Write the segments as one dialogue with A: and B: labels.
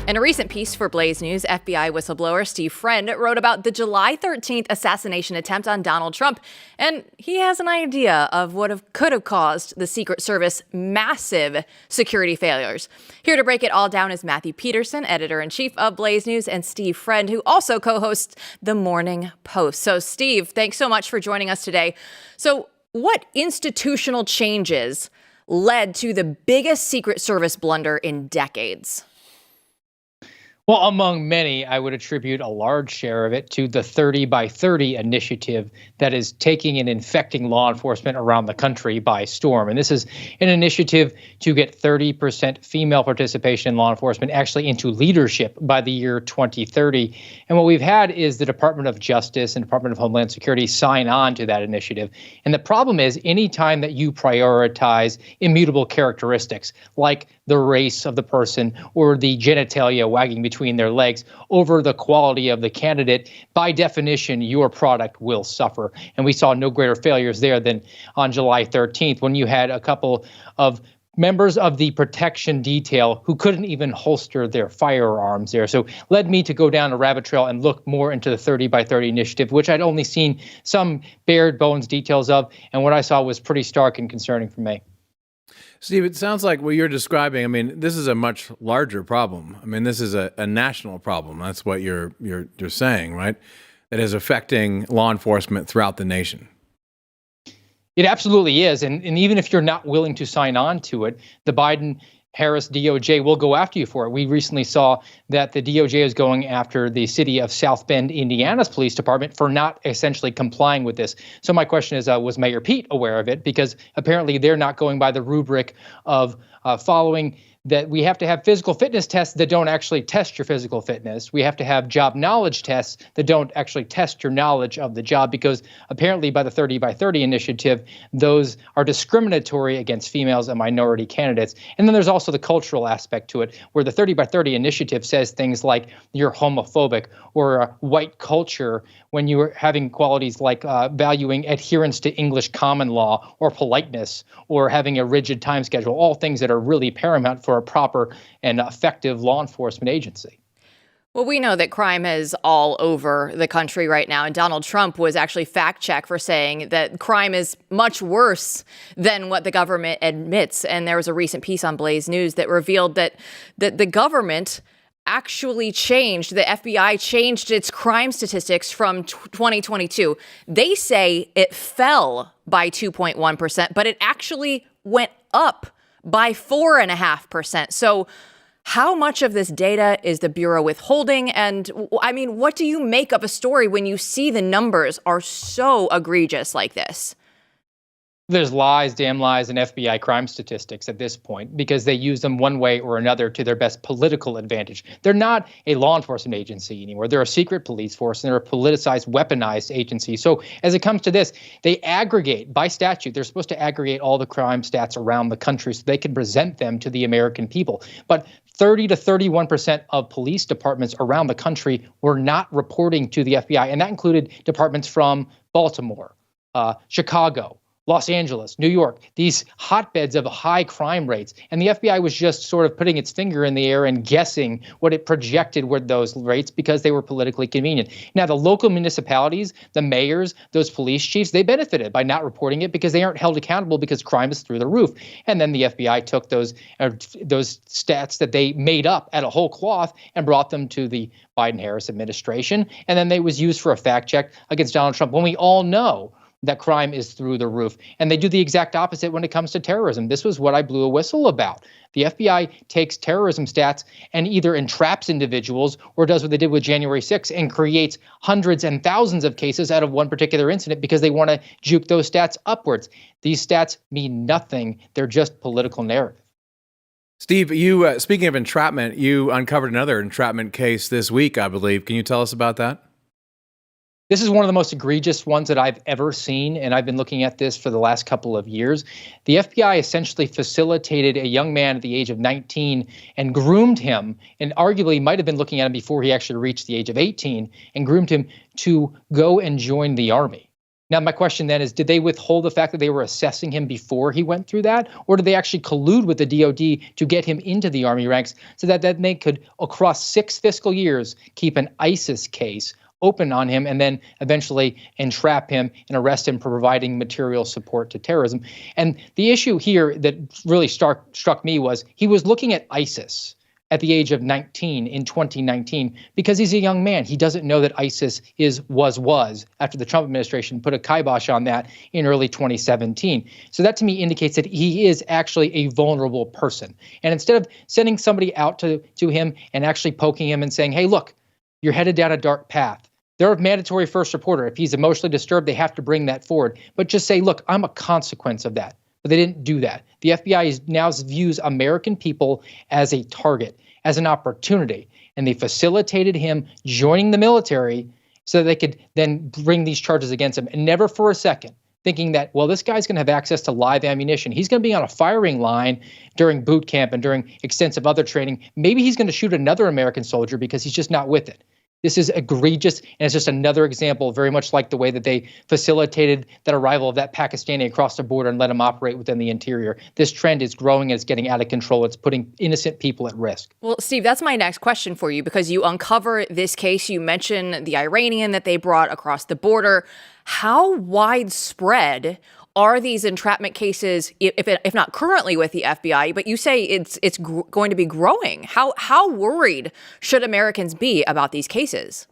A: In a recent piece for Blaze News, FBI whistleblower Steve Friend wrote about the July 13th assassination attempt on Donald Trump, and he has an idea of what could have caused the Secret Service massive security failures. Here to break it all down is Matthew Peterson, editor-in-chief of Blaze News, and Steve Friend, who also co-hosts The Morning Post. So, Steve, thanks so much for joining us today. So, what institutional changes led to the biggest Secret Service blunder in decades?
B: Well, among many, I would attribute a large share of it to the 30 by 30 initiative that is taking and infecting law enforcement around the country by storm. And this is an initiative to get 30% female participation in law enforcement actually into leadership by the year 2030. And what we've had is the Department of Justice and Department of Homeland Security sign on to that initiative. And the problem is anytime that you prioritize immutable characteristics like the race of the person or the genitalia wagging between their legs over the quality of the candidate, by definition, your product will suffer. And we saw no greater failures there than on July 13th when you had a couple of members of the protection detail who couldn't even holster their firearms there. So led me to go down a rabbit trail and look more into the 30 by 30 initiative, which I'd only seen some bared bones details of. And what I saw was pretty stark and concerning for me.
C: Steve, it sounds like what you're describing, I mean, this is a much larger problem. I mean, this is a national problem. That's what you're saying, right? That is affecting law enforcement throughout the nation.
B: It absolutely is. And even if you're not willing to sign on to it, the Biden-Harris DOJ will go after you for it. We recently saw that the DOJ is going after the city of South Bend, Indiana's police department for not essentially complying with this. So my question is, was Mayor Pete aware of it? Because apparently they're not going by the rubric of following that we have to have physical fitness tests that don't actually test your physical fitness. We have to have job knowledge tests that don't actually test your knowledge of the job, because apparently by the 30 by 30 initiative, those are discriminatory against females and minority candidates. And then there's also the cultural aspect to it, where the 30 by 30 initiative says things like you're homophobic or white culture when you're having qualities like valuing adherence to English common law or politeness or having a rigid time schedule, all things that are really paramount for a proper and effective law enforcement agency.
A: Well, we know that crime is all over the country right now, and Donald Trump was actually fact-checked for saying that crime is much worse than what the government admits. And there was a recent piece on Blaze News that revealed that the government actually changed, the FBI changed its crime statistics from 2022. They say it fell by 2.1%, but it actually went up by 4.5%. So how much of this data is the Bureau withholding? And I mean, what do you make of a story when you see the numbers are so egregious like this?
B: There's lies, damn lies, and FBI crime statistics at this point because they use them one way or another to their best political advantage. They're not a law enforcement agency anymore. They're a secret police force, and they're a politicized, weaponized agency. So as it comes to this, they aggregate, by statute, they're supposed to aggregate all the crime stats around the country so they can present them to the American people. But 30 to 31% of police departments around the country were not reporting to the FBI, and that included departments from Baltimore, Chicago, Los Angeles, New York, these hotbeds of high crime rates. And the FBI was just sort of putting its finger in the air and guessing what it projected were those rates because they were politically convenient. Now, the local municipalities, the mayors, those police chiefs, they benefited by not reporting it because they aren't held accountable because crime is through the roof. And then the FBI took those stats that they made up at a whole cloth and brought them to the Biden-Harris administration. And then they was used for a fact check against Donald Trump when we all know that crime is through the roof. And they do the exact opposite when it comes to terrorism. This was what I blew a whistle about. The FBI takes terrorism stats and either entraps individuals or does what they did with January 6th and creates hundreds and thousands of cases out of one particular incident because they want to juke those stats upwards. These stats mean nothing. They're just political narrative.
C: Steve, you speaking of entrapment, you uncovered another entrapment case this week, I believe. Can you tell us about that?
B: This is one of the most egregious ones that I've ever seen, and I've been looking at this for the last couple of years. The FBI essentially facilitated a young man at the age of 19 and groomed him, and arguably might have been looking at him before he actually reached the age of 18, and groomed him to go and join the Army. Now, my question then is, did they withhold the fact that they were assessing him before he went through that? Or did they actually collude with the DOD to get him into the Army ranks so that they could, across 6 fiscal years, keep an ISIS case open on him and then eventually entrap him and arrest him for providing material support to terrorism? And the issue here that really struck me was he was looking at ISIS at the age of 19 in 2019 because he's a young man. He doesn't know that ISIS was after the Trump administration put a kibosh on that in early 2017. So that to me indicates that he is actually a vulnerable person. And instead of sending somebody out to him and actually poking him and saying, hey, look, you're headed down a dark path. They're a mandatory first reporter. If he's emotionally disturbed, they have to bring that forward. But just say, look, I'm a consequence of that. But they didn't do that. The FBI now views American people as a target, as an opportunity. And they facilitated him joining the military so that they could then bring these charges against him. And never for a second thinking that, well, this guy's going to have access to live ammunition. He's going to be on a firing line during boot camp and during extensive other training. Maybe he's going to shoot another American soldier because he's just not with it. This is egregious, and it's just another example, very much like the way that they facilitated that arrival of that Pakistani across the border and let him operate within the interior. This trend is growing and it's getting out of control. It's putting innocent people at risk.
A: Well, Steve, that's my next question for you, because you uncover this case. You mentioned the Iranian that they brought across the border. How widespread are these entrapment cases, if not currently with the FBI, but you say it's going to be growing? How worried should Americans be about these cases?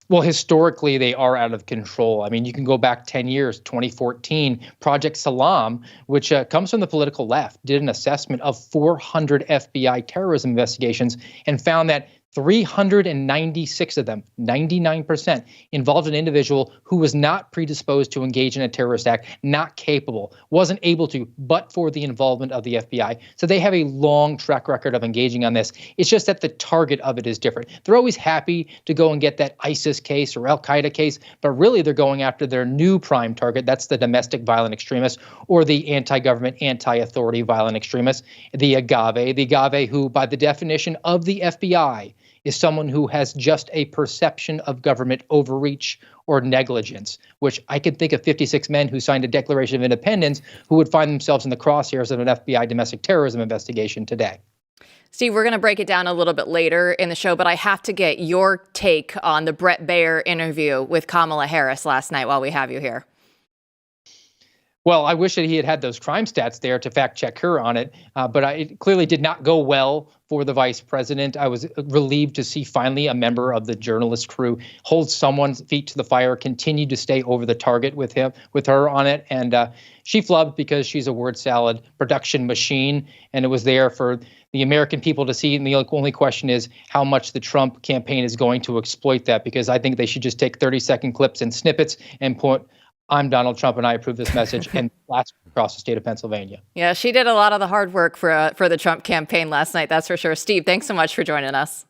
B: Well, historically, they are out of control. I mean, you can go back 10 years, 2014, Project Salam, which comes from the political left, did an assessment of 400 FBI terrorism investigations and found that 396 of them, 99%, involved an individual who was not predisposed to engage in a terrorist act, not capable, wasn't able to, but for the involvement of the FBI. So they have a long track record of engaging on this. It's just that the target of it is different. They're always happy to go and get that ISIS case or Al-Qaeda case, but really they're going after their new prime target. That's the domestic violent extremist or the anti-government, anti-authority violent extremist, the agave who, by the definition of the FBI, is someone who has just a perception of government overreach or negligence, which I could think of 56 men who signed a Declaration of Independence who would find themselves in the crosshairs of an FBI domestic terrorism investigation today.
A: Steve, we're going to break it down a little bit later in the show, but I have to get your take on the Bret Baier interview with Kamala Harris last night while we have you here.
B: Well, I wish that he had those crime stats there to fact check her on it, but it clearly did not go well for the vice president. I was relieved to see finally a member of the journalist crew hold someone's feet to the fire, continue to stay over the target with her on it. And she flubbed because she's a word salad production machine, and it was there for the American people to see. And the only question is how much the Trump campaign is going to exploit that, because I think they should just take 30-second clips and snippets and put, I'm Donald Trump and I approve this message, and blast across the state of Pennsylvania.
A: Yeah, she did a lot of the hard work for the Trump campaign last night, that's for sure. Steve, thanks so much for joining us.